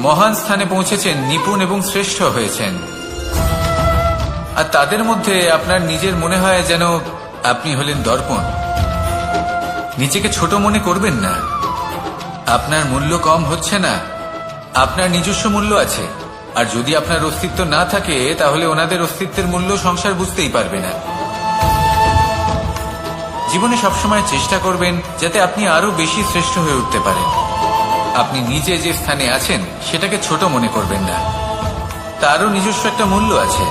মহান স্থানে পৌঁছেছেন, নিপুণ এবং শ্রেষ্ঠ হয়েছেন। আর তাদের মধ্যে আপনার নিজের মনে হয় যেন আপনি হলেন দর্পণ। নিজেকে ছোট মনে করবেন না। আপনার মূল্য কম হচ্ছে না, আপনার নিজস্ব মূল্য আছে। আর যদি আপনার অস্তিত্ব না থাকে, তাহলে ওনাদের অস্তিত্বের মূল্য সংসার বুঝতেই পারবে না। জীবনে সবসময় চেষ্টা করবেন যাতে আপনি আরো বেশি শ্রেষ্ঠ হয়ে উঠতে পারেন। আপনি নিজে যে স্থানে আছেন সেটাকে ছোট মনে করবেন না, তারও নিজস্ব একটা মূল্য আছে।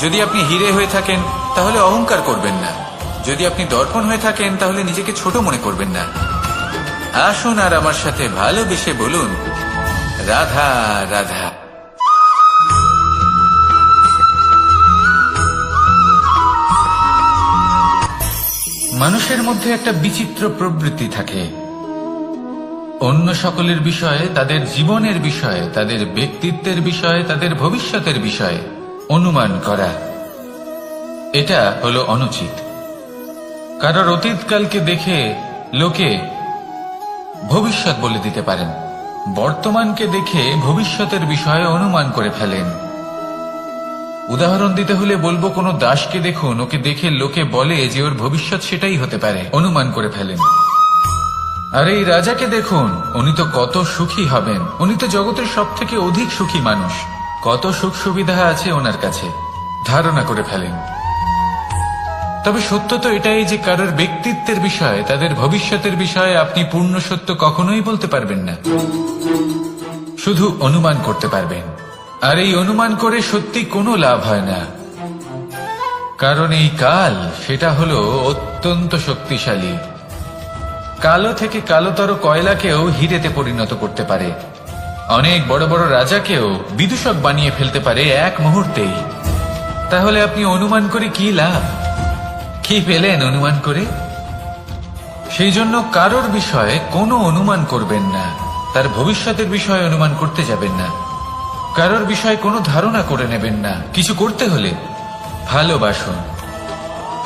যদি আপনি হীরে হয়ে থাকেন তাহলে অহংকার করবেন না, যদি আপনি দর্পণ হয়ে থাকেন তাহলে নিজেকে ছোট মনে করবেন না। আসুন আর আমার সাথে ভালোবেসে বলুন, রাধা রাধা। মানুষের মধ্যে একটা বিচিত্র প্রবৃত্তি থাকে, অন্য সকলের বিষয়ে, তাদের জীবনের বিষয়ে, তাদের ব্যক্তিত্বের বিষয়ে, তাদের ভবিষ্যতের বিষয়ে অনুমান করা। এটা হলো অনুচিত। কারোর অতীতকালকে দেখে লোকে ভবিষ্যৎ বলে দিতে পারেন, বর্তমানকে দেখে ভবিষ্যতের বিষয়ে অনুমান করে ফেলেন। উদাহরণ দিতে হলে বলবো, কোনো দাসকে দেখুন, ওকে দেখে লোকে বলে যে ওর ভবিষ্যৎ সেটাই হতে পারে, অনুমান করে ফেলেন। আর এই রাজাকে দেখুন, উনি তো কত সুখী হবেন, উনি তো জগতের সব থেকে অধিক সুখী মানুষ, কত সুখ সুবিধা আছে ওনার কাছে, ধারণা করে ফেলেন। তবে সত্য তো এটাই যে কারোর ব্যক্তিত্বের বিষয়ে, তাদের ভবিষ্যতের বিষয়ে আপনি পূর্ণ সত্য কখনোই বলতে পারবেন না, শুধু অনুমান করতে পারবেন। আর এই অনুমান করে সত্যি কোনো লাভ হয় না, কারণ এই কাল সেটা হলো অত্যন্ত শক্তিশালী। কালো থেকে কালোতর কয়লাকেও হীরেতে পরিণত করতে পারে, অনেক বড় বড় রাজাকেও বিদূষক বানিয়ে ফেলতে পারে এক মুহূর্তেই। তাহলে আপনি অনুমান করে কি লাভ? কি পেলেন অনুমান করে? সেই জন্য কারোর বিষয়ে কোনো অনুমান করবেন না, তার ভবিষ্যতের বিষয়ে অনুমান করতে যাবেন না, কারোর বিষয়ে কোনো ধারণা করে নেবেন না। কিছু করতে হলে ভালোবাসুন,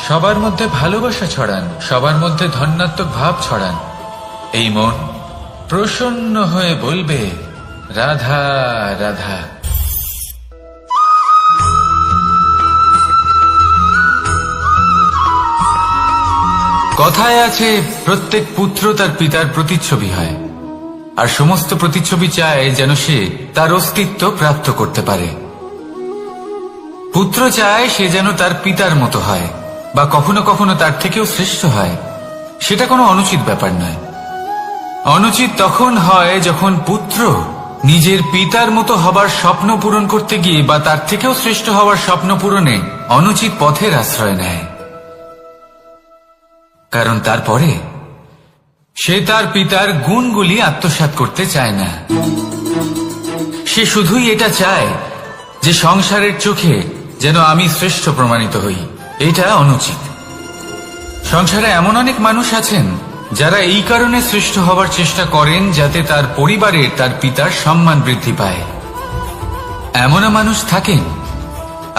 সবার মধ্যে ভালোবাসা ছড়ান, সবার মধ্যে ধনাত্মক ভাব ছড়ান। এই মন প্রসন্ন হয়ে বলবে, রাধা রাধা। কথায় আছে, প্রত্যেক পুত্র তার পিতার প্রতিচ্ছবি হয়, আর সমস্ত প্রতিচ্ছবি চায় যেন সে তার অস্তিত্ব প্রাপ্ত করতে পারে। পুত্র চায় সে যেন তার পিতার মতো হয়, বা কখনো কখনো তার থেকেও শ্রেষ্ঠ হয়। সেটা কোনো অনুচিত ব্যাপার নয়। অনুচিত তখন হয় যখন পুত্র নিজের পিতার মতো হবার স্বপ্ন পূরণ করতে গিয়ে বা তার থেকেও শ্রেষ্ঠ হওয়ার স্বপ্ন পূরণে অনুচিত পথের আশ্রয় নেয়। কারণ তারপরে সে তার পিতার গুণগুলি আত্মসাৎ করতে চায় না। সে শুধুই এটা চায় যে সংসারের চোখে যেন আমি শ্রেষ্ঠ প্রমাণিত হই। এটা অনুচিত। সংসারে এমন অনেক মানুষ আছেন যারা এই কারণে শ্রেষ্ঠ হবার চেষ্টা করেন যাতে তার পরিবারে তার পিতার সম্মান বৃদ্ধি পায়। এমনও মানুষ থাকেন,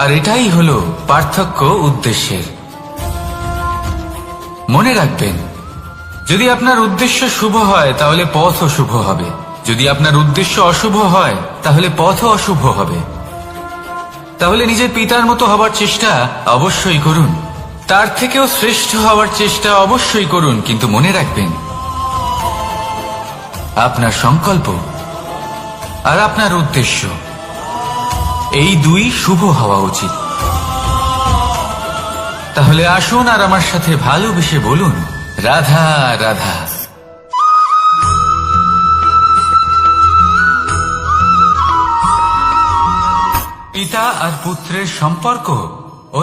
আর এটাই হলো পার্থক্য উদ্দেশ্যের। মনে রাখবেন, যদি আপনার উদ্দেশ্য শুভ হয় তাহলে পথও শুভ হবে, যদি আপনার উদ্দেশ্য অশুভ হয় তাহলে পথও অশুভ হবে। তাহলে নিজের পিতার মতো হবার চেষ্টা অবশ্যই করুন, তার থেকেও শ্রেষ্ঠ হওয়ার চেষ্টা অবশ্যই করুন, কিন্তু মনে রাখবেন আপনার সংকল্প আর আপনার উদ্দেশ্য এই দুই শুভ হওয়া উচিত। তাহলে আসুন আর আমার সাথে ভালোবেসে বলুন, রাধা রাধা। পিতা আর পুত্রের সম্পর্ক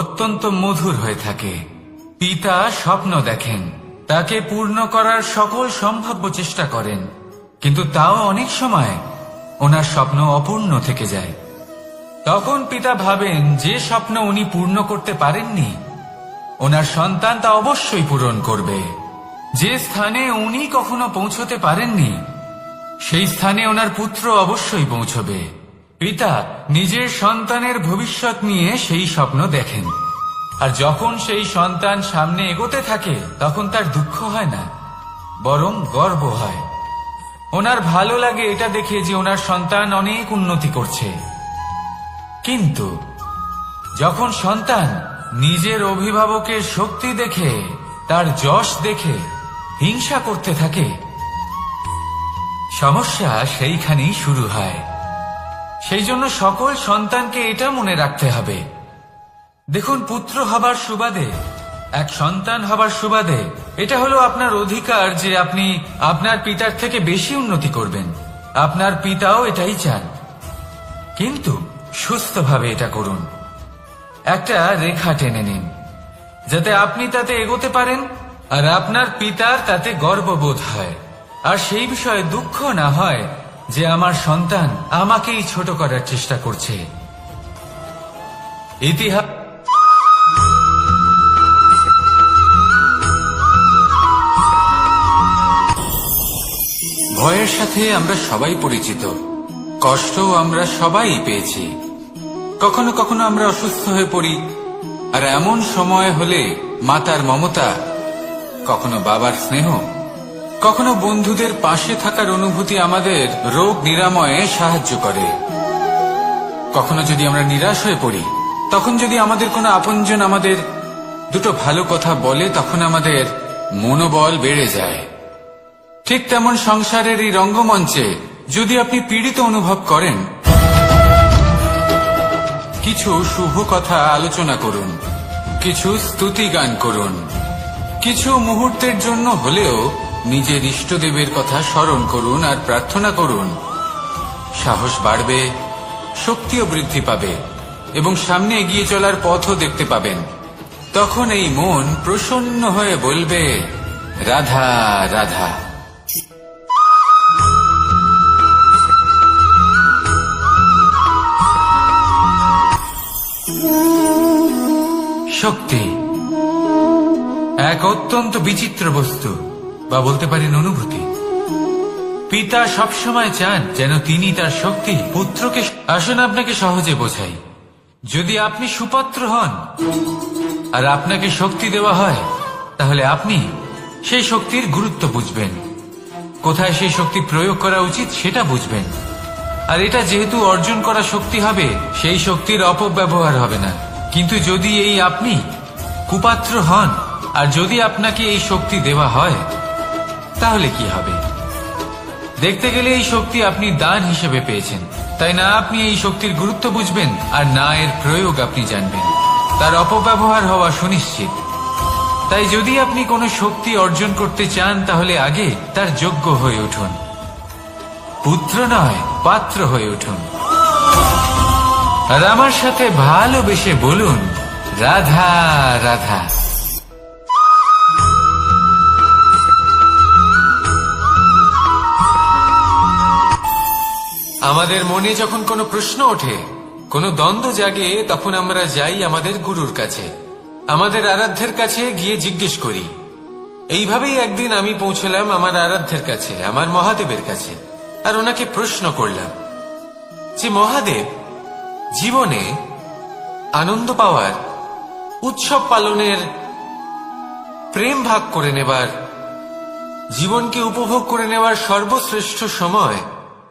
অত্যন্ত মধুর হয়ে থাকে। পিতা স্বপ্ন দেখেন, তাকে পূর্ণ করার সকল সম্ভাব্য চেষ্টা করেন, কিন্তু তাও অনেক সময় ওনার স্বপ্ন অপূর্ণ থেকে যায়। তখন পিতা ভাবেন যে স্বপ্ন উনি পূর্ণ করতে পারেননি ওনার সন্তান তা অবশ্যই পূরণ করবে। যে স্থানে উনি কখনো পৌঁছতে পারেননি সেই স্থানে ওনার পুত্র অবশ্যই পৌঁছবে। পিতা নিজের সন্তানের ভবিষ্যৎ নিয়ে সেই স্বপ্ন দেখেন, আর যখন সেই সন্তান সামনে এগোতে থাকে তখন তার দুঃখ হয় না, বরং গর্ব হয়। ওনার ভালো লাগে এটা দেখে যে ওনার সন্তান অনেক উন্নতি করছে। কিন্তু যখন সন্তান নিজের অভিভাবকের শক্তি দেখে, তার যশ দেখে হিংসা করতে থাকে, সমস্যা সেইখানেই শুরু হয়। সেই জন্য সকল সন্তানকে এটা মনে রাখতে হবে, দেখুন, পুত্র হবার সুবাদে, এক সন্তান হবার সুবাদে এটা হলো আপনার অধিকার যে আপনি আপনার পিতার থেকে বেশি উন্নতি করবেন। আপনার পিতাও এটাই চান, কিন্তু সুস্থভাবে এটা করুন। একটা রেখা টেনে নিন যাতে আপনি তাতে এগোতে পারেন আর আপনার পিতার তাতে গর্ববোধ হয়, আর সেই বিষয়ে দুঃখ না হয় যে আমার সন্তান আমাকেই ছোট করার চেষ্টা করছে। ইতিহাস ভয়ের সাথে আমরা সবাই পরিচিত, কষ্টও আমরা সবাই পেয়েছি। কখনো কখনো আমরা অসুস্থ হয়ে পড়ি, আর এমন সময় হলে মাতার মমতা, কখনো বাবার স্নেহ, কখনো বন্ধুদের পাশে থাকার অনুভূতি আমাদের রোগ নিরাময়ে সাহায্য করে। কখনো যদি আমরা নিরাশ হয়ে পড়ি, তখন যদি আমাদের কোনো আপনজন আমাদের দুটো ভালো কথা বলে, তখন আমাদের মনোবল বেড়ে যায়। ঠিক তেমন সংসারের এই রঙ্গমঞ্চে যদি আপনি পীড়িত অনুভব করেন, কিছু শুভ কথা আলোচনা করুন, কিছু স্তুতি গান করুন, কিছু মুহূর্তের জন্য হলেও নিজের ইষ্টদেবের কথা স্মরণ করুন আর প্রার্থনা করুন। সাহস বাড়বে, শক্তিও বৃদ্ধি পাবে এবং সামনে এগিয়ে চলার পথও দেখতে পাবেন। তখন এই মন প্রসন্ন হয়ে বলবে, রাধা রাধা। শক্তি এক অত্যন্ত বিচিত্র বস্তু, বা বলতে পারেন অনুভূতি। পিতা সবসময় চান যেন তিনি তার শক্তি পুত্রকে। আসুন আপনাকে সহজে বোঝাই। যদি আপনি সুপাত্র হন আর আপনাকে শক্তি দেওয়া হয়, তাহলে আপনি সেই শক্তির গুরুত্ব বুঝবেন, কোথায় সেই শক্তি প্রয়োগ করা উচিত সেটা বুঝবেন। আর এটা যেহেতু অর্জন করা শক্তি হবে, সেই শক্তির অপব্যবহার হবে না। কিন্তু যদি এই আপনি কুপাত্র হন, আর যদি আপনাকে এই শক্তি দেওয়া হয়, তাহলে কি হবে? দেখতে গেলে এই শক্তি আপনি দান হিসেবে পেয়েছেন, তাই না আপনি এই শক্তির গুরুত্ব বুঝবেন, আর না এর প্রয়োগ আপনি জানবেন। তার অপব্যবহার হওয়া সুনিশ্চিত। তাই যদি আপনি কোনো শক্তি অর্জন করতে চান, তাহলে আগে তার যোগ্য হয়ে উঠুন। পুত্র নয়, পাত্র হয়ে উঠুন। আর আমার সাথে ভালোবেসে বলুন, রাধা রাধা। আমাদের মনে যখন কোনো প্রশ্ন ওঠে, কোনো দ্বন্দ্ব জাগে, তখন আমরা যাই আমাদের গুরুর কাছে, আমাদের আরাধ্যের কাছে গিয়ে জিজ্ঞেস করি। এইভাবেই একদিন আমি পৌঁছলাম আমার আরাধ্যের কাছে, আমার মহাদেবের কাছে, আর ওনাকে প্রশ্ন করলাম যে মহাদেব, জীবনে আনন্দ পাওয়ার, উৎসব পালনের, প্রেম ভাগ করে নেবার, জীবনকে উপভোগ করে নেওয়ার সর্বশ্রেষ্ঠ সময়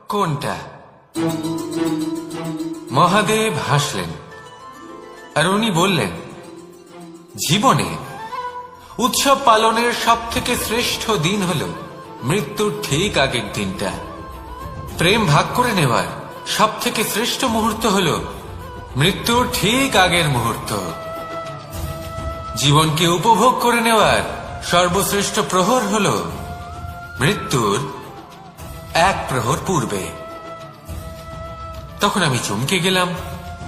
কোনটা? মহাদেব হাসলেন আর উনি বললেন, জীবনে উৎসব পালনের সব থেকে শ্রেষ্ঠ দিন হল মৃত্যুর ঠিক আগের দিনটা। প্রেম ভাগ করে নেওয়ার সব থেকে শ্রেষ্ঠ মুহূর্ত হল মৃত্যুর ঠিক আগের মুহূর্ত। জীবনকে উপভোগ করে নেওয়ার সর্বশ্রেষ্ঠ প্রহর হল মৃত্যুর এক প্রহর পূর্বে। তখন আমি চমকে গেলাম।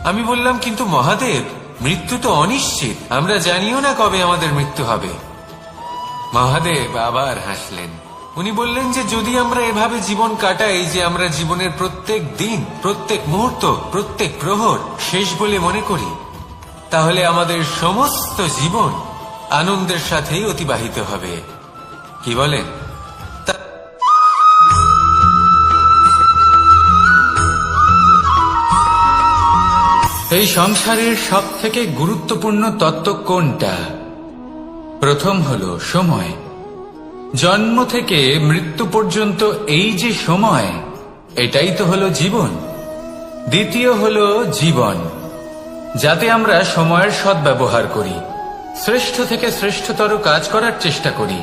আমি বললাম, কিন্তু মহাদেব, মৃত্যু তো অনিশ্চিত, আমরা জানিও না কবে আমাদের মৃত্যু হবে। মহাদেব আবার হাসলেন। উনি বললেন যে যদি আমরা এভাবে জীবন কাটাই যে আমরা জীবনের প্রত্যেক দিন, প্রত্যেক মুহূর্ত, প্রত্যেক প্রহর শেষ বলে মনে করি, তাহলে আমাদের সমস্ত জীবন আনন্দের সাথেই অতিবাহিত হবে। কি বলেন? এই সংসারের সব থেকে গুরুত্বপূর্ণ তত্ত্ব কোনটা? প্রথম হলো সময়। জন্ম থেকে মৃত্যু পর্যন্ত এই যে সময়, এটাই তো হলো জীবন। দ্বিতীয় হলো জীবন, যাতে আমরা সময়ের সদ্ব্যবহার করি, শ্রেষ্ঠ থেকে শ্রেষ্ঠতর কাজ করার চেষ্টা করি।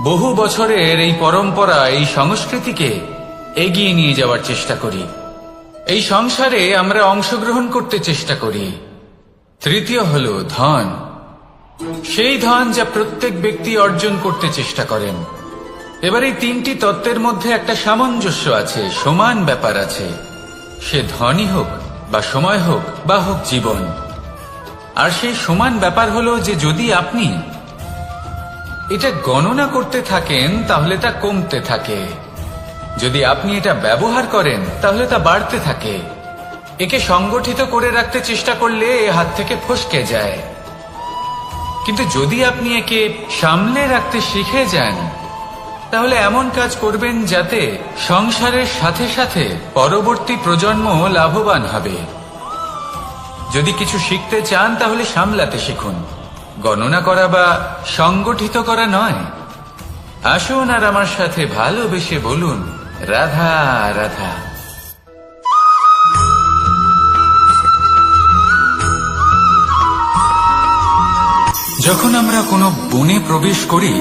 বহু বছরের এই পরম্পরা, এই সংস্কৃতিকে এগিয়ে নিয়ে যাওয়ার চেষ্টা করি। এই সংসারে আমরা অংশগ্রহণ করতে চেষ্টা করি। তৃতীয় হলো ধন, সেই ধন যা প্রত্যেক ব্যক্তি অর্জন করতে চেষ্টা করেন। এবার এই তিনটি তত্ত্বের মধ্যে একটা সামঞ্জস্য আছে, সমান ব্যাপার আছে। সে ধনই হোক বা সময় হোক বা হোক জীবন। আর সেই সমান ব্যাপার হলো যে যদি আপনি এটা গণনা করতে থাকেন, তাহলে তা কমতে থাকে। যদি আপনি এটা ব্যবহার করেন, তাহলে তা বাড়তে থাকে। একে সংগঠিত করে রাখতে চেষ্টা করলে এ হাত থেকে ফসকে যায়। কিন্তু যদি আপনি একে সামলে রাখতে শিখে যান, তাহলে এমন কাজ করবেন যাতে সংসারের সাথে সাথে পরবর্তী প্রজন্ম লাভবান হবে। যদি কিছু শিখতে চান, তাহলে সামলাতে শিখুন, গণনা করা বা সংগঠিত করা নয়। আসুন আর আমার সাথে ভালোবেসে বলুন, রাধা রাধা। যখন আমরা কোনো বনে প্রবেশ করি,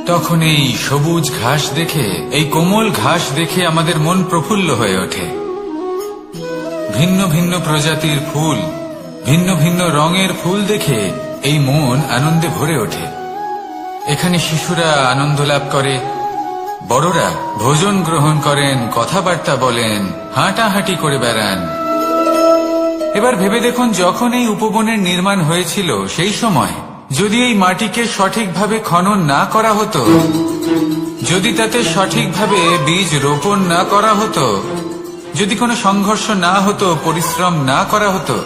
তখন এই সবুজ ঘাস দেখে, এই কোমল ঘাস দেখে আমাদের মন প্রফুল্ল হয়ে ওঠে। ভিন্ন ভিন্ন প্রজাতির ফুল, ভিন্ন ভিন্ন রঙের ফুল দেখে এই মন আনন্দে ভরে ওঠে। এখানে শিশুরা আনন্দ লাভ করে, বড়রা ভোজন গ্রহণ করেন, কথাবার্তা বলেন, হাঁটাহাঁটি করে বেড়ান। এবার ভেবে দেখুন, যখন এই উপবনের নির্মাণ হয়েছিল, সেই সময় যদি এই মাটিকে সঠিকভাবে খনন না করা হতো, যদি তাতে সঠিকভাবে বীজ রোপণ না করা হতো, যদি কোনো সংঘর্ষ না হতো, পরিশ্রম না করা হতো,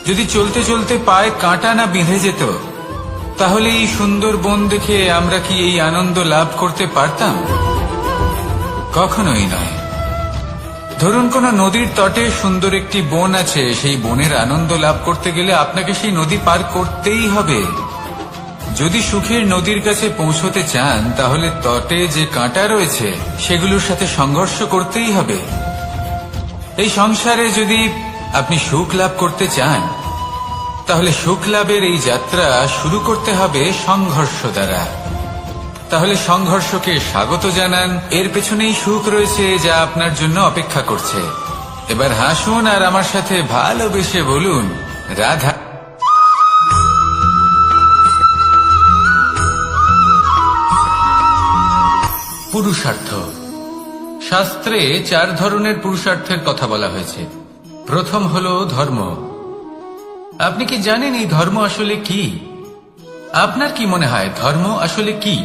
যদি চলতে চলতে পায়ে কাঁটা না বিঁধে যেত, তাহলে এই সুন্দর বন দেখে আমরা কি এই আনন্দ লাভ করতে পারতাম? কখনোই নয়। ধরুন কোন নদীর তটে সুন্দর একটি বন আছে, সেই বনের আনন্দ লাভ করতে গেলে আপনাকে সেই নদী পার করতেই হবে। যদি সুখের নদীর কাছে পৌঁছতে চান তাহলে তটে যে কাঁটা রয়েছে সেগুলোর সাথে সংঘর্ষ করতেই হবে। এই সংসারে যদি আপনি সুখ লাভ করতে চান তাহলে সুখ লাভের এই যাত্রা শুরু করতে হবে সংঘর্ষ দ্বারা। তাহলে সংঘর্ষকে স্বাগত জানান, এর পেছনেই সুখ রয়েছে যা আপনার জন্য অপেক্ষা করছে। এবার হাসুন আর আমার সাথে ভালোবেসে বলুন, রাধা। পুরুষার্থ। শাস্ত্রে 4 ধরনের পুরুষার্থের কথা বলা হয়েছে। প্রথম হলো ধর্ম। আপনি কি জানেন এই ধর্ম আসলে কি? আপনার কি মনে হয় ধর্ম আসলে কি?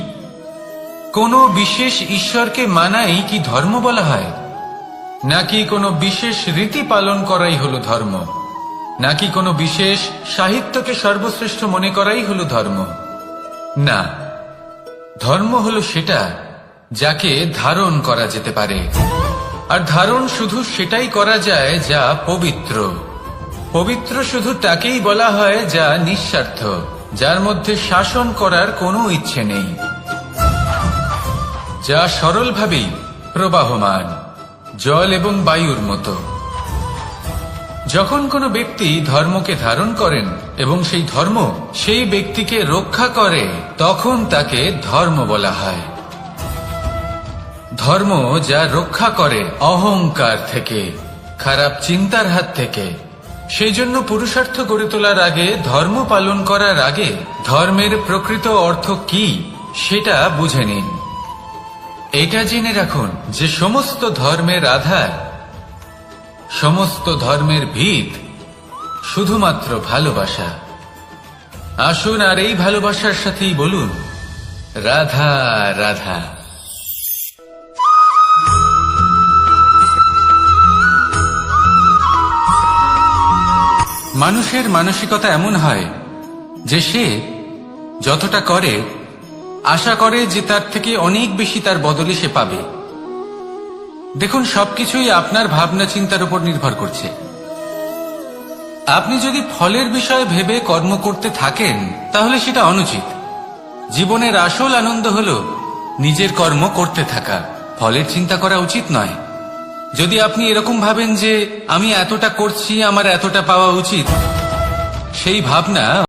কোনো বিশেষ ঈশ্বরকে মানাই কি ধর্ম বলা হয়? নাকি কোনো বিশেষ রীতি পালন করাই হলো ধর্ম? নাকি কোনো বিশেষ সাহিত্যকে সর্বশ্রেষ্ঠ মনে করাই হলো ধর্ম? না, ধর্ম হলো সেটা যাকে ধারণ করা যেতে পারে। আর ধারণ শুধু সেটাই করা যায় যা পবিত্র। পবিত্র শুধু তাকেই বলা হয় যা নিঃস্বার্থ, যার মধ্যে শাসন করার কোনো ইচ্ছে নেই, যা সরলভাবেই প্রবাহমান, জল এবং বায়ুর মতো। যখন কোনো ব্যক্তি ধর্মকে ধারণ করেন এবং সেই ধর্ম সেই ব্যক্তিকে রক্ষা করে, তখন তাকে ধর্ম বলা হয়। ধর্ম যা রক্ষা করে অহংকার থেকে, খারাপ চিন্তার হাত থেকে। সেই জন্য পুরুষার্থ গড়ে তোলার আগে, ধর্ম পালন করার আগে ধর্মের প্রকৃত অর্থ কি সেটা বুঝে নিন। এটা জেনে রাখুন যে সমস্ত ধর্মের আধার, সমস্ত ধর্মের ভিত শুধুমাত্র ভালোবাসা। আসুন আর এই ভালোবাসার সাথেই বলুন, রাধা রাধা। মানুষের মানসিকতা এমন হয় যে সে যতটা করে আশা করে যে তার থেকে অনেক বেশি তার বদলে সে পাবে। দেখুন, সবকিছুই আপনার ভাবনা চিন্তার উপর নির্ভর করছে। আপনি যদি ফলের বিষয়ে ভেবে কর্ম করতে থাকেন তাহলে সেটা অনুচিত। জীবনের আসল আনন্দ হলো নিজের কর্ম করতে থাকা, ফলের চিন্তা করা উচিত নয়। যদি আপনি এরকম ভাবেন যে আমি এতটা করছি, আমার এতটা পাওয়া উচিত, সেই ভাবনা